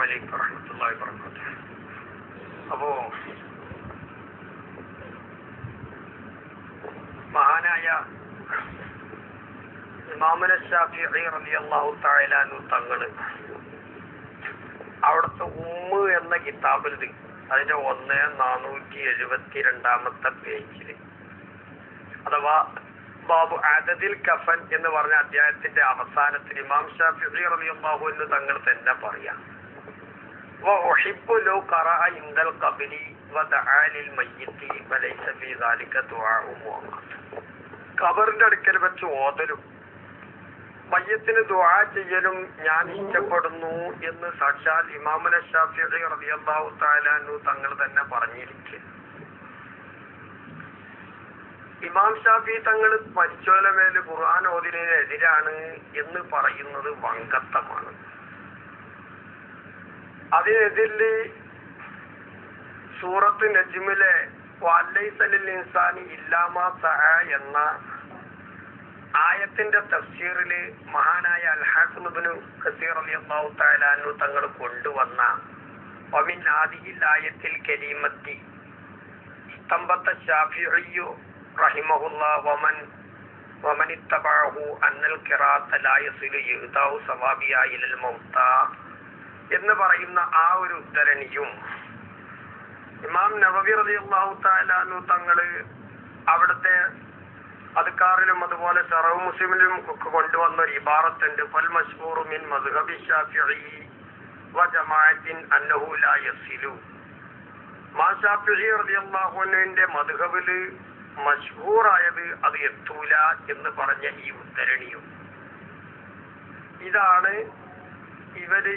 അലൈക്കും വറഹ്മത്തുള്ളാഹി വബറകാതുഹു. അപ്പോ മഹാനായ ഇമാമുന ശാഫിഈ റളിയല്ലാഹു തആല അൻഹു തങ്ങള് അവിടുത്തെ ഉമ്മ് എന്ന കിതാബിൽ അതിന്റെ 1472 പേജില് അഥവാ ബാബു അദദിൽ കഫൻ എന്ന് പറഞ്ഞ അധ്യായത്തിന്റെ അവസാനത്തിൽ ഇമാം ശാഫിഈ റളിയല്ലാഹു അൻഹു തങ്ങൾ തന്നെ പറയാം, വഉഹിബ്ബു ലൗ ഖറഅ ഇൻദൽ ഖബ്രി വദഅ ലിൽ മയ്യിത്തി വലൈസ ഫീ ദാലിക ദുആഉ മുഅമ്മദ്. ഖബറിന്റെ അടുക്കൽ വെച്ച് ഓതലും മയ്യത്തിന് ദുആ ചെയ്യലും ഞാൻ ഇഷ്ടപ്പെടുന്നു എന്ന് സാക്ഷാൽ ഇമാമുന ശാഫിഈ റളിയല്ലാഹു തആല അൻഹു തങ്ങൾ തന്നെ പറഞ്ഞിരിക്കുന്നു. ഇമാം ഷാഫി തങ്ങൾ മരിച്ചോലെ മേല് ഖുർആൻ ഓതിനെതിരാണ് എന്ന് പറയുന്നത് വങ്കത്തമാണ്. അതിനെതിരില് സൂറത്ത് നജ്മിലെ വലൈസ ലിൽ ഇൻസാനി ഇല്ലാ മാ സഅ എന്ന ആയത്തിന്റെ തഫ്സീറില് മഹാനായ അൽ-ഹാഫിദ് ഇബ്നു കസീർ റളിയല്ലാഹു തആല അൻഹു തങ്ങൾ കൊണ്ടുവന്ന വമിൻ ഹാദിഹിൽ ആയത്തിൽ കരീമത്തി ഇസ്തംബത ശാഫിഈ റഹിമഹുല്ലാഹ് വമൻ ഇത്തബഅഹു അന്നൽ ഖിറാഅത ലാ യസിലു യഹ്ദാഉ സവാബിയ ഇലൽ മൗത എന്ന് പറയുന്ന ആ ഒരു ഉദ്ധരണിയും ഇമാം നവവി റളിയല്ലാഹു തആല അൻഹു തങ്ങള് അവിടുത്തെ അദ്കാറിലും അതുപോലെ ശറഹ് മുസ്ലിമിലും ഒക്കെ കൊണ്ടുവന്ന ഒരു ഇബാറത്തുണ്ട്, ഫൽ മശ്ഹൂറു മിൻ മദ്ഹബി ശാഫിഈ വ ജമാഅത്തിൻ അന്നഹു ലാ യസിലു. ഇമാം ശാഫിഈ റളിയല്ലാഹു അൻഹുവിന്റെ മദ്ഹബില് മശ്ഹൂറായത് അത് എത്തൂല എന്ന് പറഞ്ഞ ഈ ഉദ്ധരണിയും ഇതാണ് ഇവര്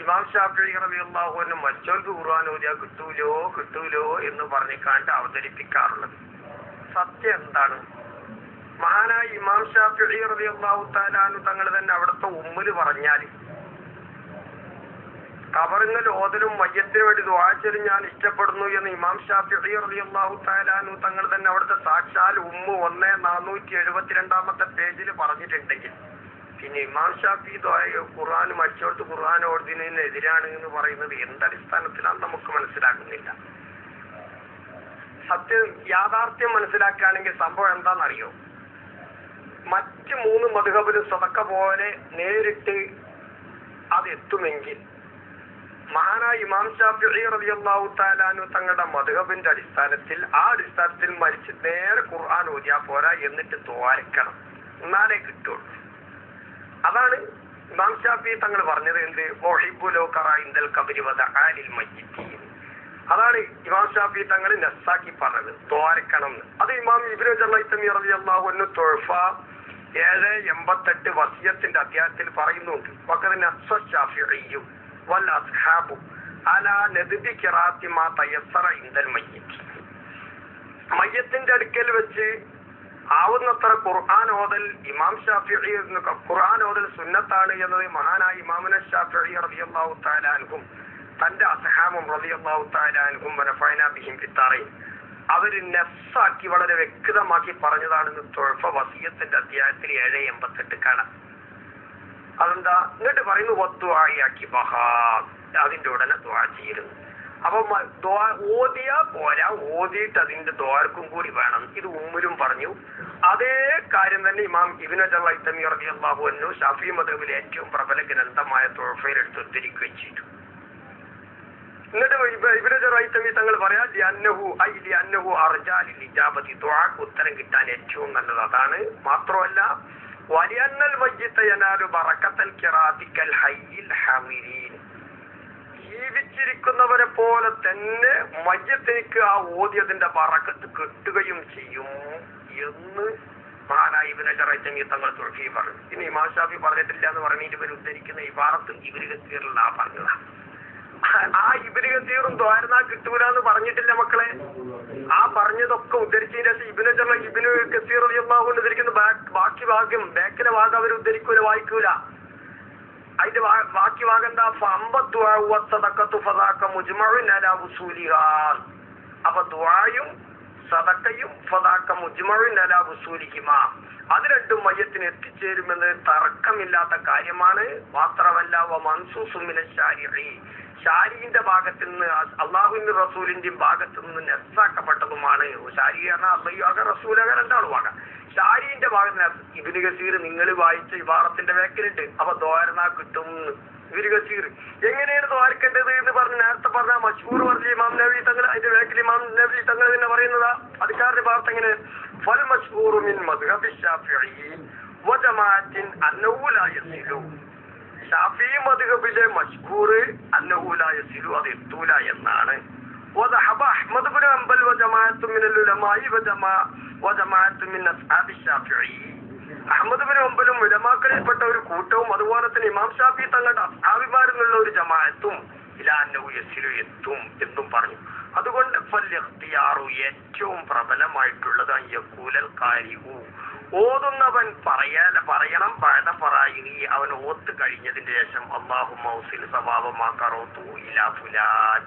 ഇമാം ശാഫിഈ റളിയല്ലാഹു അൻഹു മറ്റൊരു ഖുർആൻ ഓതിയാ കിട്ടൂലോ എന്ന് പറഞ്ഞിക്കാണ്ട് അവതരിപ്പിക്കാറുള്ളത്. സത്യം എന്താണ്? മഹാനായ ഇമാം ശാഫിഈ റളിയല്ലാഹു തആല അൻഹു തങ്ങൾ തന്നെ അവിടുത്തെ ഉമ്മില് പറഞ്ഞാല് ഖബറിൽ ഓതലും മയ്യത്തിന് വേണ്ടി ദുആ ചെയ്യലും ഞാൻ ഇഷ്ടപ്പെടുന്നു എന്ന് ഇമാം ശാഫിഈ റളിയല്ലാഹു തആല അൻഹു തങ്ങൾ തന്നെ അവിടുത്തെ സാക്ഷാൽ ഉമ്മു 1472 പേജിൽ പറഞ്ഞിട്ടുണ്ടെങ്കിൽ പിന്നെ ഇമാം ഷാഫി ഖുർആൻ മരിച്ചോടത്ത് ഖുർആൻ ഓതുന്നതിനെതിരാണ് എന്ന് പറയുന്നത് എന്തടിസ്ഥാനത്തിലാണ് നമുക്ക് മനസ്സിലാക്കുന്നില്ല. സത്യം യാഥാർത്ഥ്യം മനസ്സിലാക്കുകയാണെങ്കിൽ സംഭവം എന്താണെന്നറിയോ? മറ്റ് 3 മദ്ഹബിലും സദക്ക പോലെ നേരിട്ട് അത് എത്തുമെങ്കിൽ മഹാനായ ഇമാം ഷാഫിഈ റളിയല്ലാഹു തആല അൻഹു തങ്ങളുടെ മദ്ഹബിന്റെ അടിസ്ഥാനത്തിൽ മരിച്ച് നേരെ ഖുർആൻ ഓതിയാ പോരാ, എന്നിട്ട് ദ്വാരക്കണം, എന്നാലേ കിട്ടുള്ളൂ. അതാണ് ഇമാം ഷാഫിഈ തങ്ങൾ പറഞ്ഞത്. എന്ത്? വഉഹിബ്ബു ലൗ ഖറഅ ഇൻദൽ ഖബ്രി വദഅ ലിൽ മയ്യിത്തി. അതാണ് ഇമാം ഷാഫിഈ തങ്ങൾ നസ്സാക്കി പറഞ്ഞത്, ദ്വാരക്കണം. അത് ഇമാം ഇബ്നു ജറൈതമി റളിയല്ലാഹു അൻഹു തുഹഫ 788 വസിയത്തിന്റെ അധ്യായത്തിൽ പറയുന്നുണ്ട്. വഖദ് നസ്സ ശാഫിഈ വൽ അസ്ഹാബു അലാ നദ്ബി ഖിറാഅത്തി മാ തയസ്സറ ഇൻദൽ മയ്യിത്ത്. മയ്യത്തിന്റെ അടുക്കൽ വെച്ച് ആവുന്നത്ര ഖുർആൻ ഓതൽ ഇമാം ഷാഫിഈ ഖുർആൻ ഓതൽ സുന്നത്താണ് എന്നത് മഹാനായ ഇമാമുന ശാഫിഈ റളിയല്ലാഹു തആല അൻഹും തന്റെ അസ്ഹാബും റളിയല്ലാഹു തആല അൻഹും വനഫഅനാ ബിഹിം ഫിത്താറീൻ അവര് നസ്സാക്കി വളരെ വ്യക്തമാക്കി പറഞ്ഞതാണെന്ന് തുഹഫ വസിയത്തിന്റെ അധ്യായത്തിൽ 788 കാണാം. അതെന്താ? എന്നിട്ട് പറയുന്നു വദ്ദുആഇയാക്കി ബഹാ, അതിന്റെ ഉടനെ ദുആ ചെയ്യുന്നു. അപ്പൊ ഓതിയാ പോരാ, ഓതിയിട്ട് അതിന്റെ ദ്വാരക്കും കൂടി വേണം. ഇത് ഉമ്മിലും പറഞ്ഞു. അതേ കാര്യം തന്നെ ഇമാം ഇബ്നു ജറൈതമി റളിയല്ലാഹു അൻഹു ശാഫിഈ മദ്ഹബിലെ ഏറ്റവും പ്രബല ഗ്രന്ഥമായ തുഹഫയിൽ എടുത്ത് ഉദ്ധരിക്കുകയും ചെയ്തു. എന്നിട്ട് ഇബ്നു ജറൈതമി തങ്ങൾ പറയാം, ലിഅന്നഹു അർജാ ലിൽ ഇജാബത്തി, ദുആക്ക് ഉത്തരം കിട്ടാൻ ഏറ്റവും നല്ലത് അതാണ്. മാത്രമല്ല വലിയന്നൽ മയ്യിത്ത യനാലു ബറകത്തൽ ഖിറാഅത്തി കൽ ഹയ്യിൽ ഹമിരീൻ, ജീവിച്ചിരിക്കുന്നവരെ പോലെ തന്നെ മയ്യത്തേക്ക് ആ ഓതിയതിന്റെ ബറക്കത്ത് കിട്ടുകയും ചെയ്യും എന്ന് മഹാനായ ഇബ്നു ജറൈതമി തങ്ങൾ തുഹഫയിൽ പറഞ്ഞു. ഇനി ഇമാം ഷാഫി പറഞ്ഞിട്ടില്ല എന്ന് പറഞ്ഞിട്ട് ഇവർ ഉദ്ധരിക്കുന്ന ഇബാറത്ത് ഇബ്നു കസീറിൽ ആ പറഞ്ഞതാണ്. ആ ഇബ്നു കസീറും ദ്വാരനാ കിട്ടൂലെന്ന് പറഞ്ഞിട്ടില്ല മക്കളെ. ആ പറഞ്ഞതൊക്കെ ഉദ്ധരിച്ചതിന് ശേഷം ഇബ്നു കസീർ റളിയല്ലാഹു അൻഹു ഉദ്ധരിക്കുന്ന ബാക്കി ഭാഗം, ബാക്കിലെ ഭാഗം അവർ ഉദ്ധരിക്കൂല, വായിക്കൂല. അതിന്റെ ബാക്കി ഭാഗം എന്താ? അപ്പൊ ദുആയും സദക്കയും ഫദാക്ക മുജ്മഉൻ അലാ വസൂലിഹിമാ. അത് രണ്ടും മയ്യത്തിന് എത്തിച്ചേരുമെന്ന് തർക്കമില്ലാത്ത കാര്യമാണ്. മാത്രമല്ല വമൻസൂസും മിനശ് ശാരിഇ, ശാരിന്റെ ഭാഗത്ത് നിന്ന് അള്ളാഹുവിന്റെ റസൂലിന്റെയും ഭാഗത്ത് നിന്ന് നെസ്സാക്കപ്പെട്ടതുമാണ്. ശാരി പറഞ്ഞാൽ അള്ളാഹു റസൂലക രണ്ടാളുമാകാം. ശാരിന്റെ ഭാഗത്ത് ഇബ്നു കസീർ നിങ്ങൾ വായിച്ച ഇബാറത്തിന്റെ വേക്കലുണ്ട്. അപ്പൊ ദ്വാരനാ കിട്ടും. ഇബ്നു കസീർ എങ്ങനെയാണ് ദ്വാരിക്കേണ്ടത് എന്ന് പറഞ്ഞ് നേരത്തെ പറഞ്ഞ മശ്ഹൂർ പറഞ്ഞ ഇമാം നവവി തങ്ങൾ അതിന്റെ വേക്കൽ ഇമാം നവവി തങ്ങൾ തന്നെ പറയുന്നതാ. അധികാരുടെ ഭാഗത്ത് എങ്ങനെ ഫൽ മശ്ഹൂറു മിൻ മദ്ഹബി ശാഫിഈ വജമാഅത്തിൻ അന്നഹു ലാ യസിലു. ശാഫിഈ മദ്ഹബിലെ മശ്ഹൂർ അന്നഹു ലാ യസിലു, അത് എത്തൂല എന്നാണ്. വദഹബ അഹ്മദ് ഇബ്നു ഹംബൽ വജമാഅത്തുൻ മിനൽ ഉലമാഇ വജമാഅത്തുൻ മിൻ അസ്ഹാബി ശാഫിഈ. അഹ്മദ് ഇബ്നു ഹംബലും ഉലമാക്കളിൽപ്പെട്ട ഒരു കൂട്ടവും അതുപോലെ തന്നെ ഇമാം ഷാഫി തങ്ങളുടെ അസ്ഹാബിമാരിലുള്ള ഒരു ജമാഅത്തും ഇലാ അന്നഹു യസിലു എത്തും എന്നും പറഞ്ഞു. അതുകൊണ്ട് ഫൽഇഖ്തിയാറു ഏറ്റവും പ്രബലമായിട്ടുള്ളത് അയ്യഖൂലൽ ഖാരിഉ, ഓതുന്നവൻ പറയണം ബഅദ ഫറായിനി, അവൻ ഓത്ത് കഴിഞ്ഞതിന് ശേഷം അല്ലാഹുമ്മ ഔസിൽ സവാബ മാ ഖറഅതു ഇലാ ഫുലാൻ,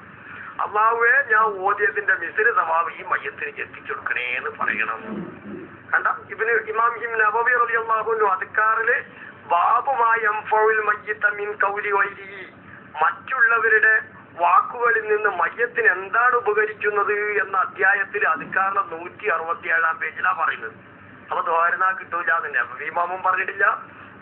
അല്ലാഹുവേ ഞാൻ ഓതിയതിന്റെ മിസ്ർ സവാബ് ഈ മയ്യത്തിന് എത്തിച്ചു കൊടുക്കണേ എന്ന് പറയണം. കണ്ട ഇമാം നവവി റളിയല്ലാഹു അൻഹു അദ്കാറില് ബാബുമായ യൻഫഉൽ മയ്യിത മിൻ ഖൗലി ഗൈരിഹി, മറ്റുള്ളവരുടെ വാക്കുകളിൽ നിന്ന് മയ്യത്തിന് എന്താണ് ഉപകരിക്കുന്നത് എന്ന അധ്യായത്തിൽ അദ്കാറിലെ 167 പേജിലാ പറയുന്നത്. അപ്പൊ ദ്വാരനാ കിട്ടൂല എന്ന് ഇമാമും പറഞ്ഞിട്ടില്ല,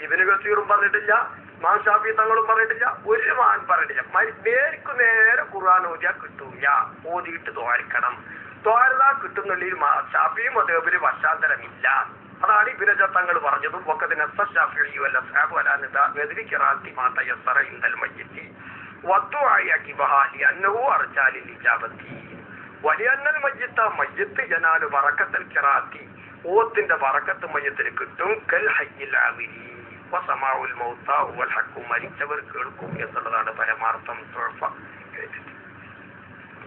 ഇബ്നു കസീറും പറഞ്ഞിട്ടില്ല, ഇമാം ഷാഫി തങ്ങളും പറഞ്ഞിട്ടില്ല, ഒരു മാൻ പറഞ്ഞിട്ടില്ല. നേർക്ക് നേരെ ഖുർആൻ ഓതിയാ കിട്ടൂല, ഓതിയിട്ട് ദ്വാരിക്കണം. ദ്വാരനാ കിട്ടുന്നുള്ളിൽ ഷാഫി മദ്ഹബിൽ പശ്ചാത്തലമില്ല. അതാണ് ഇബ്നു ഹജർ തങ്ങൾ പറഞ്ഞതും വഖദ് നസ്സ ശാഫിഈ വൽ അസ്ഹാബു അലാ നദ്രി ഖിറാഅത്തി മാ തയസ്സറ ഇൻദൽ മയ്യിത്തി വദ്ദുആഇ അഖിബഹാ ലിഅന്നഹു അർജാ ലിൽ ഇജാബത്തി വലിയന്നൽ മയ്യിത്ത മയ്യിത്ത് ജനാലു ബറകത്തുൽ ഖിറാഅത്തി, ഓത്തിന്റെ ബറക്കത്ത് മയ്യത്തിന് കിട്ടും. കൽ ഹയ്യിൽ ആമിരി വസമാഉൽ മൗത വൽ ഹഖ്, മരിച്ചവർ കേൾക്കും എന്നുള്ളതാണ് പരമാർത്ഥം.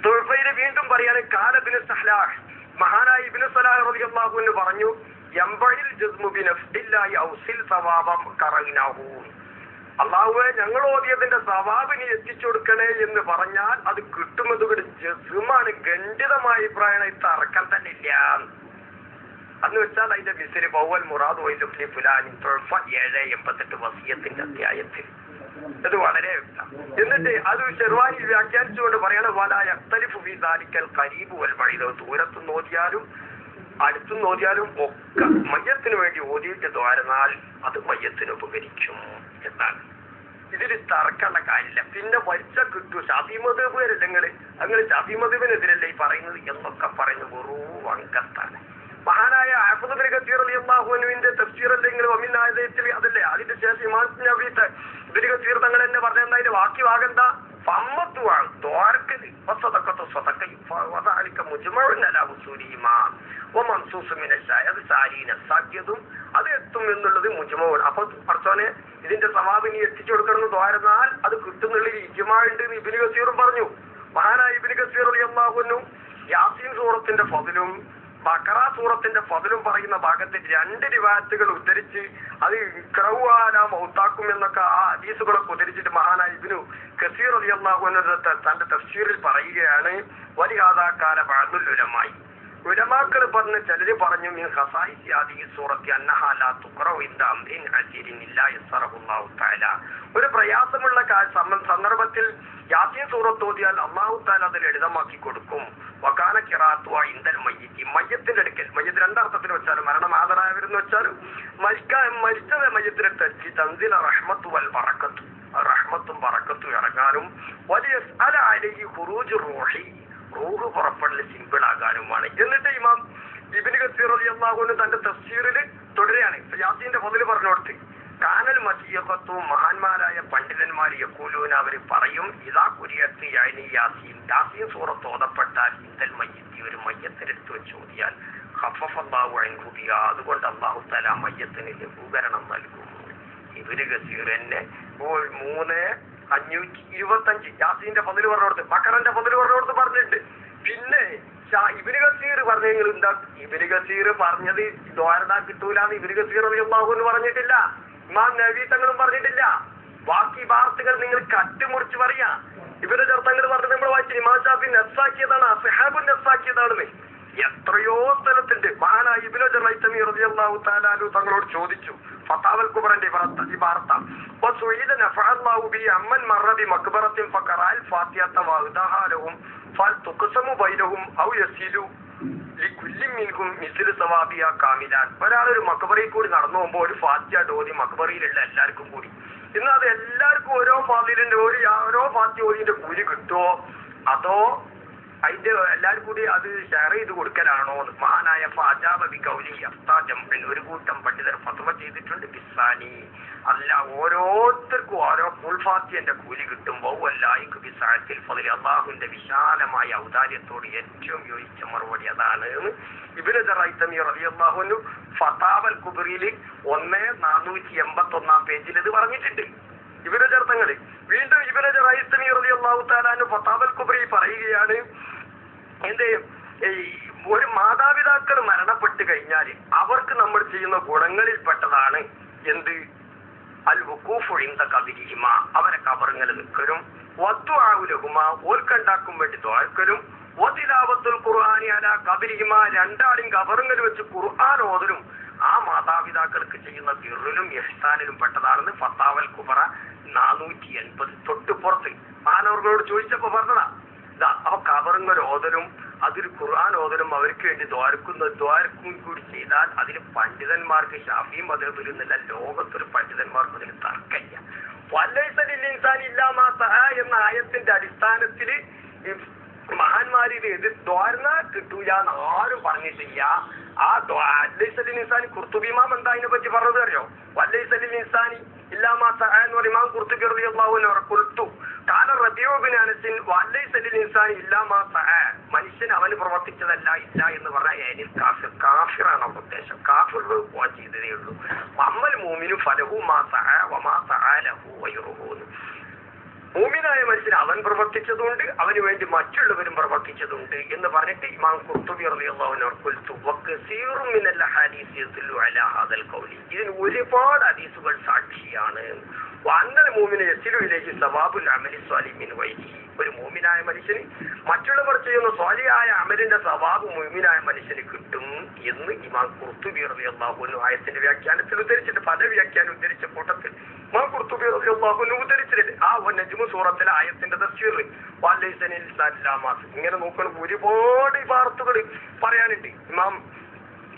തുഹഫയിൽ വീണ്ടും പറയാണ് ഖാല ഇബ്നു സലാഹ്, മഹാനായ ഇബ്നു സലാഹ് റളിയല്ലാഹു അൻഹു പറഞ്ഞു യംബഇൽ ജസ്മു ബിനഫ്ഇല്ലാഹി ഔസിൽ സവാബ ഖറഇനാഹു, അല്ലാഹുവേ ഞങ്ങൾ ഓതിയതിന്റെ സവാബിന് എത്തിച്ചു കൊടുക്കണേ എന്ന് പറഞ്ഞാൽ അത് കിട്ടുമെന്നുകൂടി ജസ്മാണ്. ഖണ്ഡിതമായ അഭിപ്രായമാണ്, തർക്കം തന്നെ ഇല്ല എന്ന് വെച്ചാൽ അതിന്റെ വിസിരി പൗവൽ മുറാദ് വൈലുഫ്ലി ഫുലാനി 788 വസിയത്തിന്റെ അധ്യായത്തിൽ ഇത് വളരെ എന്നിട്ട് അത് ഷെർവാനി വ്യാഖ്യാനിച്ചുകൊണ്ട് പറയണ വലാ യഖ്തലിഫു ഫീ ദാലിക്കൽ ഖരീബു വൽ ബഈദ്, ദൂരത്തു നോദിയാലും അടുത്തു നോദിയാലും ഒക്കെ മയ്യത്തിന് വേണ്ടി ഓതിയിട്ട് ദ്വാരനാൽ അത് മയ്യത്തിന് ഉപകരിക്കും എന്നാണ്. ഇതിൽ തർക്കമുള്ള കാര്യമില്ല. പിന്നെ വലിച്ച കിട്ടു ഷാഫി മദ്ഹബുകാരല്ല നിങ്ങൾ ഷാഫി മദ്ഹബിനെതിരല്ലേ ഈ പറയുന്നത് എന്നൊക്കെ പറയുന്നത് വെറും അങ്കത്താണ്. മഹാനായ ഹാഫിദ് ഇബ്നു കസീർ റളിയല്ലാഹു അൻഹുവിന്റെ തഫ്സീർ അല്ലെങ്കിൽ വമിൻ ആയത്തിൽ അതല്ലേ അതിന്റെ ശേഷം ഇമാം നവവി ഇബ്നു കസീർ തങ്ങൾ തന്നെ പറഞ്ഞ അതിന്റെ ബാക്കി ഭാഗം എന്താ ഫമ്മത്തുവാണ് ദ്വാരക്കല് വസദഖത്തു സദഖയും വദഅലിക മുജ്മഉൻ അലാ വസൂലിഹിമാ വമൻസൂസു മിനശ് ശാരി, അത് ശാരീന സാധ്യതും അത് എത്തും എന്നുള്ളത് മുജ്മഉൻ. അപ്പൊ പർച്ചോനെ ഇതിന്റെ സവാബിനി എത്തിച്ചു കൊടുക്കണമെന്ന് ദ്വാരന്നാൽ അത് കിട്ടുന്നുള്ള ഇജ്മാ ഉണ്ട് എന്ന് ഇബ്നു കസീറും പറഞ്ഞു. മഹാനായ ഇബ്നു കസീർ റളിയല്ലാഹു അൻഹു യാസീൻ സൂറത്തിന്റെ ഫദ്ലും ബഖറ സൂറത്തിന്റെ ഫദ്ലും പറയുന്ന ഭാഗത്തിൽ 2 റിവായത്തുകൾ ഉദ്ധരിച്ച് അത് ഇഖ്റഉഅല മൗതാക്കും എന്നൊക്കെ ആ ഹദീസുകളൊക്കെ ഉദ്ധരിച്ചിട്ട് മഹാനായ ഇബ്നു കസീർ റളിയല്ലാഹു അൻഹു തന്റെ തഫ്സീറിൽ പറയുകയാണ് വലിഹാദാ ഖാല ബഅദുൽ ഉലമായി, ഉലമാക്കൾ പറഞ്ഞ ചിലര് പറഞ്ഞു മിൻ ഖസായിസി ഹാദിഹി സൂറത്തി അന്നഹാ ലാ തുഖറഉ ഇൻദ അംരിൻ അജീരിൻ ഇല്ലാ യസ്റഹുല്ലാഹു തആല, ഒരു പ്രയാസമുള്ള സന്ദർഭത്തിൽ യാസീൻ സൂറത്ത് ഓതിയാൽ അല്ലാഹു തആല അത് ലളിതമാക്കി കൊടുക്കും. വകാന ഖിറാഅത്തുഹ ഇൻദൽ മയ്യിത്തി, മയ്യത്തിന്റെ അടുക്കൽ, മയ്യത്ത് രണ്ടർത്ഥത്തിൽ വെച്ചാലും മരണം ആദരായവരെന്ന് വെച്ചാലും മരിച്ചത് മയ്യത്തിന്റെ അടുത്ത് തൻസില റഹ്മത്തു വൽ ബറക്കത്തു, റഹ്മത്തും ബറക്കത്തും ഇറങ്ങാനും വലിയസ്അല അലൈഹി ഖുറൂജു റൂഹി, റൂഹ് പുറപ്പെടൽ സിമ്പിൾ ആകാനുമാണ്. എന്നിട്ട് ഇമാം ഇബ്നു കസീർ റളിയല്ലാഹു അൻഹു തന്റെ തഫ്സീറിൽ തുടരുകയാണ്. യാസീന്റെ ഫദ്ൽ പറഞ്ഞോടുത്ത് കാനൽ മശീഖത്തു, മഹാന്മാരായ പണ്ഡിതന്മാർ യഖൂലൂന, അവര് പറയും ഇദാ ഖുരിഅത്ത് യഅനി യാസീൻ, യാസീൻ സൂറത്ത് ഓതപ്പെട്ടാൽ ഇൻദൽ മയ്യിത്തി, ഒരു മയ്യത്തിനെടുത്ത് വെച്ച് ഓതിയാൽ ഖഫഫല്ലാഹു അൻഹു ബിഹാ, അതുകൊണ്ട് അല്ലാഹു തആല മയ്യത്തിന് ലഘൂകരണം നൽകും. ഇബ്നു കസീർ തന്നെ 3525 യാസീന്റെ ഫദ്ൽ പറഞ്ഞോടുത്ത് ബഖറന്റെ ഫദ്ൽ പറഞ്ഞോടുത്ത് പറഞ്ഞിട്ടുണ്ട്. പിന്നെ ഇബ്നു കസീർ പറഞ്ഞെങ്കിൽ എന്താ, ഇബ്നു കസീർ പറഞ്ഞത് ദ്വാരനാ കിട്ടൂലെന്ന് ഇബ്നു കസീർ റളിയല്ലാഹു അൻഹു പറഞ്ഞിട്ടില്ല, ഇമാം നവവി തങ്ങളും പറഞ്ഞിട്ടില്ല. ബാക്കി വാർത്തകൾ നിങ്ങൾ കട്ടുമുറിച്ച് പറയാ. ഇബ്നു ഹജർ തങ്ങൾ പറഞ്ഞത് നമ്മൾ വായിച്ചു ഇമാം ഷാഫി നസ്സാക്കിയതാണ്, അസ്ഹാബുൻ നസ്സാക്കിയതാണെന്ന്. എത്രയോ സ്ഥലത്തുണ്ട്. മഹാനായ ഇബ്നു ഹജർ ഹൈതമി റളിയല്ലാഹു തആല അൻഹു തങ്ങളോട് ചോദിച്ചു, ഫതാവൽ കുബ്രന്റെ ഇബാറത്ത വസുഇല നഫഅല്ലാഹു ബി അമ്മൻ മറ ബി മഖ്ബറത്തിൻ ഫഖറഅൽ ഫാത്തിഹത വഅദഹ ലഹും ഫൽതുഖസമു ബൈനഹും ഔ യസിലു ലികുല്ലി മിൻഹും മിസ്ലു സവാബിയ കാമിലാൻ. ഒരാളൊരു മഖ്ബറയിൽ കൂടി നടന്നു പോകുമ്പോൾ ഒരു ഫാത്തിഹ ഓതി മഖ്ബറയിലുള്ള എല്ലാവർക്കും കൂടി, ഇന്ന് അത് എല്ലാവർക്കും ഓരോ ഫാത്തിഹയുടെ ഓരോ ഫാത്തിഹ ഓതിന്റെ കൂലി കിട്ടുമോ, അതോ അതിന്റെ എല്ലാവരും കൂടി അത് ഷെയർ ചെയ്ത് കൊടുക്കലാണോ? മഹാനായ ഫാജാബി കൗലി അഫ്താജംബിൻ ഒരു കൂട്ടം പണ്ഡിതർ ഫത്വ ചെയ്തിട്ടുണ്ട് ബിസാനി. അല്ല, ഓരോരുത്തർക്കും ഓരോ ഫുൾ ഫാത്തിഹന്റെ കൂലി കിട്ടുമ്പോൾ വല്ലായിക്ക് ബിസാത്തിൽ ഫളിൽ അല്ലാഹുവിന്റെ വിശാലമായ ഔദാര്യത്തോട് ഏറ്റവും യോജിച്ച മറുപടി അതാണ് ഇബ്നു ഹജർ ഹൈതമി റളിയല്ലാഹു അൻഹു ഫതാവൽ കുബ്രിയിൽ 1481 പേജിൽ ഇത് പറഞ്ഞിട്ടുണ്ട്. ഇബ്നു ഹജർ തങ്ങൾ വീണ്ടും ഇബ്നു ഹജർ ഹൈതമി റളിയല്ലാഹു തആല അൻഹു ഫതാവൽ കുബ്രി പറയുകയാണ്, ഒരു മാതാപിതാക്കൾ മരണപ്പെട്ട് കഴിഞ്ഞാൽ അവർക്ക് നമ്മൾ ചെയ്യുന്ന ഗുണങ്ങളിൽപ്പെട്ടതാണ് എന്ത്? അൽ വഖൂഫു ഇൻദ ഖബരിഹിമ, അവരെ കബറുകൾ നിൽക്കലും, വദ്ദുആഉ ലഹുമ ഓൽക്കുണ്ടാക്കും വേണ്ടി ദുആക്കലും, വതിലാവത്തുൽ ഖുർആനി അലാ ഖബരിഹിമ രണ്ടാളും കബറുകൾ വെച്ച് ഖുർആൻ ഓതലും ആ മാതാപിതാക്കൾക്ക് ചെയ്യുന്ന ബിർറിലും ഇഹ്സാനിലും പെട്ടതാണെന്ന് ഫതാവൽ കുബ്ര 480 തൊട്ടുപുറത്ത് മാനവർകളോട് ചോദിച്ചപ്പോ പറഞ്ഞതാ. അവ കബറുകൾ ഓതലും അതൊരു ഖുർആൻ ഓതലും അവർക്ക് വേണ്ടി ദ്വാരക്കും കൂടി ചെയ്താൽ അതിന് പണ്ഡിതന്മാർക്ക് ഷാഫി മദ്ഹബിൽ നിന്നല്ല ലോകത്തൊരു പണ്ഡിതന്മാർക്ക് അതിന് തർക്കമില്ല. വലൈസ ലിൽ ഇൻസാനി ഇല്ലാ മാ സഅ എന്ന ആയത്തിന്റെ അടിസ്ഥാനത്തിൽ മഹാന്മാർ ഇത് ദ്വാരന കിട്ടൂല എന്ന് ആരും പറഞ്ഞിട്ടില്ല. ആ വലൈസ ലിൽ ഇൻസാനി ഖുർത്തുബി ഇമാം എന്താ അതിനെ പറ്റി പറഞ്ഞത് അറിയോ? വലൈസ ലിൽ ഇൻസാനി ഇല്ലാ മാ സഅ എന്ന് പറയുമ്പോൾ ഇമാം ഖുർത്തുബി റളിയല്ലാഹു അൻഹു ഖുൽതു ഖാല റബീഉ ബിൻ അനസ് വലൈസ ലിൽ ഇൻസാനി ഇല്ലാ മാ സഅ, മനുഷ്യൻ അവന് പ്രവർത്തിച്ചതല്ല ഇല്ല എന്ന് പറഞ്ഞാൽ കാഫിറാണ് ഉദ്ദേശം. കാഫിർ പോകാൻ ചെയ്തതേ ഉള്ളൂ. അമ്മൽ മൂമിനു ഫലഹു മാ സഅ വമാ സഅ ലഹു വൈറുഹു. മൂമിനായ മനുഷ്യൻ അവൻ പ്രവർത്തിച്ചതുണ്ട്, അവന് വേണ്ടി മറ്റുള്ളവരും പ്രവർത്തിച്ചതുണ്ട് എന്ന് പറഞ്ഞിട്ട് ഇമാം ഖുർത്തുബി റളിയല്ലാഹു അൻഹു ഖുൽതു വകസീറു മിനൽ ഹദീസ് യദുല്ലു അലാ ഹാദൽ ഖൗലി, ഇതിന് ഒരുപാട് ഹദീസുകൾ സാക്ഷിയാണ്. വഅന്നൽ മുഅ്മിന യസിലു ഇലൈഹി സവാബുൽ അമലി സ്വാലിഹി മിൻ വൈഹി, ഒരു മുഅ്മിനായ മനുഷ്യന് മറ്റുള്ളവർ ചെയ്യുന്ന സ്വാലിഹായ അമലിന്റെ സവാബ് മുഅ്മിനായ മനുഷ്യന് കിട്ടും എന്ന് ഇമാം ഖുർത്തുബി റളിയല്ലാഹു അൻഹു ആയത്തിന്റെ വ്യാഖ്യാനത്തിൽ ഉദ്ധരിച്ചിട്ട് പല വ്യാഖ്യാനം ഉദ്ധരിച്ച കൂട്ടത്തിൽ ഇമാം ഖുർത്തുബി റളിയല്ലാഹു അൻഹു ഉദ്ധരിച്ചിട്ട് ആ നജ്മു സൂറത്തിലെ ആയത്തിന്റെ തഫ്സീർ വലൈസ ലിൽ ഇൻസാനി ഇല്ലാ മാ സഅ. ഇങ്ങനെ നോക്കുമ്പോൾ ഒരുപാട് ഇബാറത്തുകൾ പറയാനുണ്ട്. ഇമാം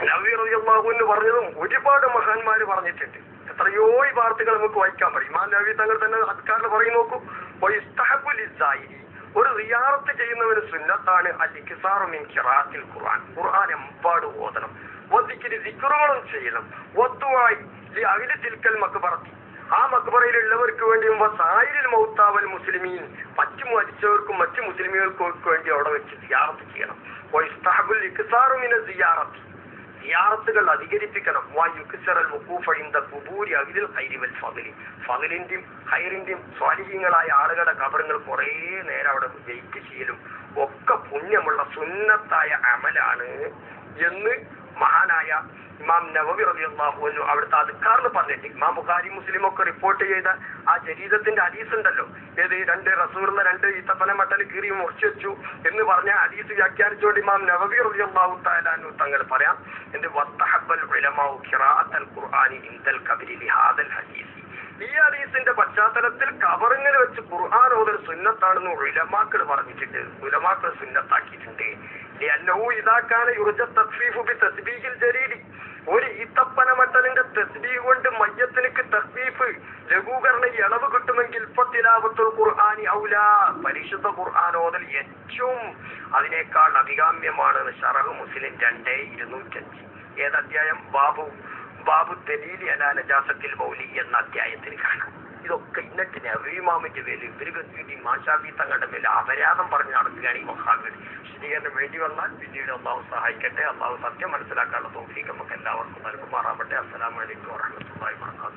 നവവി റളിയല്ലാഹു അൻഹു പറഞ്ഞതും ഒരുപാട് മഹാന്മാര് പറഞ്ഞിട്ടുണ്ട്. എത്രയോ ഇബാറത്തുകൾ നമുക്ക് വായിക്കാൻ പറയും. ഇമാം നവവി തങ്ങൾ തന്നെ അദ്കാറിൽ പറയും, നോക്കൂ, വയസ്തഹബു ലിസ്സായിരി, ഒരു റിയാറത്ത് ചെയ്യുന്നവന് സുന്നത്താണ് അൽ ഇക്സാറു മിൻ ഖിറാഅത്തിൽ ഖുർആൻ, ഖുർആൻ എമ്പാട് ഓതണം, വദിക്രി ദിക്റുകളും ചെയ്യണം, വദ്ദുആഇ ലി അഹ്ലി തിൽക്കൽ മഖ്ബറത്തി, ആ മഖ്ബറയിലുള്ളവർക്ക് വേണ്ടിയും വസായിരിൽ മൗത്താവൽ മുസ്ലിമീൻ, മറ്റു മരിച്ചവർക്കും മറ്റു മുസ്ലിമുകൾക്കും വേണ്ടി അവിടെ വെച്ച് സിയാറത്ത് ചെയ്യണം. വയസ്തഹബുൽ ഇക്സാറു മിന സിയാറത്തി, സിയാറത്തുകൾ അധികരിപ്പിക്കണം. ഫളിന്റെയും ഹൈറിന്റെയും സ്വാലിഹീങ്ങളായ ആളുകളുടെ ഖബറുകൾ കുറെ നേരം അവിടെ വെയിറ്റ് ചെയ്യലും ഒക്കെ പുണ്യമുള്ള സുന്നത്തായ അമലാണ് എന്ന് മഹാനായ ഇമാം നവവി റളിയല്ലാഹു അൻഹു അവിടുത്തെ അദ്കാറിൽ പറഞ്ഞിട്ട് ഇമാം ബുഖാരി മുസ്ലിം ഒക്കെ റിപ്പോർട്ട് ചെയ്ത ആ ജരീദത്തിന്റെ ഹദീസ് ഉണ്ടല്ലോ, ഏത് രണ്ട് റസൂലുള്ള 2 ഈത്തപ്പന മട്ടൽ കീറി മുറിച്ചു വെച്ചു എന്ന് പറഞ്ഞ ഹദീസ് വ്യാഖ്യാനിച്ചുകൊണ്ട് ഇമാം നവവി റളിയല്ലാഹു തആല അൻഹു തങ്ങൾ പറയാം, എന്ത് വത്തഹബ്ബൽ ഉലമാഉ ഖിറാഅത്തൽ ഖുർആനി ഇൻദൽ ഖബരി ലിഹാദൽ ഹദീസ്, ഈ ഹദീസിന്റെ പശ്ചാത്തലത്തിൽ കബറിങ്ങനെ വെച്ച് ഖുർആൻ ഓതൽ സുന്നത്താണെന്ന് ഉലമാക്കൾ പറഞ്ഞിട്ടുണ്ട്, ഉലമാക്കൾ സുന്നത്താക്കിയിട്ടുണ്ട്. ഒരു ഈത്തപ്പന മട്ടലിന്റെ തസ്ബീഹ് കൊണ്ട് മയ്യത്തിനക്ക് തസ്ബീഫ് ലഘൂകരണ ഇളവ് കിട്ടുമെങ്കിൽ ഫത്തിലാവത്തുൽ ഖുർആനി ഔലാ, പരിശുദ്ധ ഖുർആൻ ഓതൽ ഏറ്റവും അതിനേക്കാൾ അഭികാമ്യമാണ്. ശറഹ് മുസ്ലിം 2:205. ഏതധ്യായം? ബാബു ദലീലി അലാ നജാസത്തിൽ മൗലി എന്ന അധ്യായത്തിൽ കാണാം. ഇതൊക്കെ ഇന്നത്തെ നവീമാമിന്റെ പേരിൽ ഇവർക്ക് മാഷാബി തങ്ങളുടെ മേൽ അപരാധം പറഞ്ഞ് നടക്കുകയാണ് ഈ മഹാബിൽ. വിശദീകരണം വേണ്ടി വന്നാൽ പിന്നീട് അള്ളാഹു സഹായിക്കട്ടെ. അള്ളാഹു സത്യം മനസ്സിലാക്കാനുള്ള തൗഫീഖ് നമുക്ക് എല്ലാവർക്കും നൽകുമാറാവട്ടെ. അസ്സലാമു അലൈക്കും വറഹ്മത്തുള്ളാഹി വബറകാതുഹു.